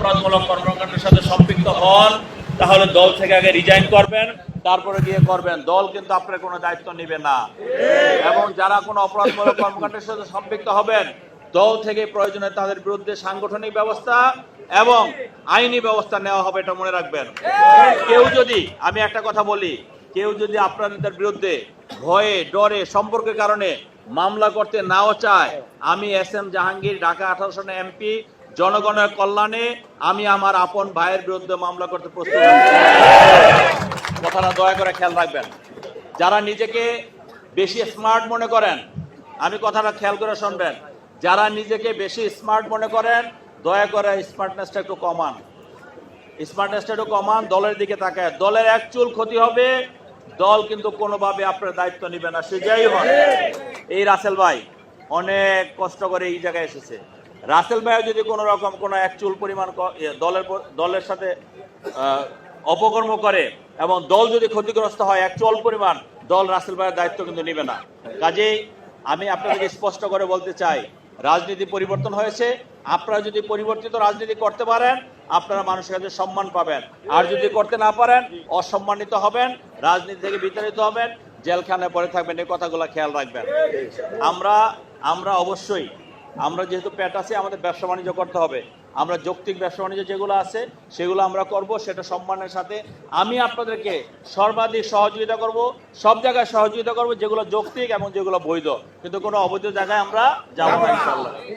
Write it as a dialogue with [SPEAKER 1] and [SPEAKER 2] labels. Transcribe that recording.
[SPEAKER 1] অপরাধমূলক কর্মকাণ্ডের সাথে সম্পৃক্ত হন তাহলে দল থেকে আগে রিজাইন করবেন, তারপরে গিয়ে করবেন। দল কিন্তু আপনার কোনো দায়িত্ব নেবে না। এবং যারা কোনো অপরাধমূলক কর্মকাণ্ডের সাথে সম্পৃক্ত হবেন, দল থেকে প্রয়োজনে তাদের বিরুদ্ধে সাংগঠনিক ব্যবস্থা এবং আইনি ব্যবস্থা নেওয়া হবে, এটা মনে রাখবেন। কেউ যদি, আমি একটা কথা বলি, কেউ যদি আপনাদের বিরুদ্ধে ভয়ে ডরে সম্পর্কের কারণে মামলা করতে নাও চায়, আমি SM জাহাঙ্গীর, ঢাকা 18 আসনের MP, জনগণের কল্যাণে আমি আমার আপন ভাইয়ের বিরুদ্ধে মামলা করতে প্রস্তুত আছি। কথাটা দয়া করে খেয়াল রাখবেন। যারা নিজেকে বেশি স্মার্ট মনে করেন, আমি কথাটা খেয়াল করে শুনবেন, যারা নিজেকে বেশি স্মার্ট মনে করেন, দয়া করে স্মার্টনেসটা একটু কমান। স্মার্টনেসটা একটু কমান, দলের দিকে তাকায়। দলের এক চুল ক্ষতি হবে, দল কিন্তু কোনোভাবে আপনার দায়িত্ব নিবে না, সে যাই হয়। এই রাসেল ভাই অনেক কষ্ট করে এই জায়গায় এসেছে। রাসেল ভাই যদি কোনো রকম কোনো এক চুল পরিমাণ দলের সাথে অপকর্ম করে এবং দল যদি ক্ষতিগ্রস্ত হয় এক চুল পরিমাণ, দল রাসেল ভাইয়ের দায়িত্ব কিন্তু নিবে না। কাজেই আমি আপনাদেরকে স্পষ্ট করে বলতে চাই, রাজনীতি পরিবর্তন হয়েছে। আপনারা যদি পরিবর্তিত রাজনীতি করতে পারেন, আপনারা মানুষের কাছে সম্মান পাবেন। আর যদি করতে না পারেন, অসম্মানিত হবেন, রাজনীতি থেকে বিতাড়িত হবেন, জেলখানায় পড়ে থাকবেন। এই কথাগুলো খেয়াল রাখবেন। আমরা অবশ্যই, আমরা যেহেতু পেট আছে, আমাদের ব্যবসা বাণিজ্য করতে হবে। আমরা যৌক্তিক ব্যবসা বাণিজ্য যেগুলো আছে সেগুলো আমরা করব, সেটা সম্মানের সাথে। আমি আপনাদেরকে সর্বাধিক সহযোগিতা করব, সব জায়গায় সহযোগিতা করব যেগুলো যৌক্তিক এবং যেগুলো বৈধ, কিন্তু কোনো অবৈধ জায়গায় আমরা যাবো না ইনশাআল্লাহ।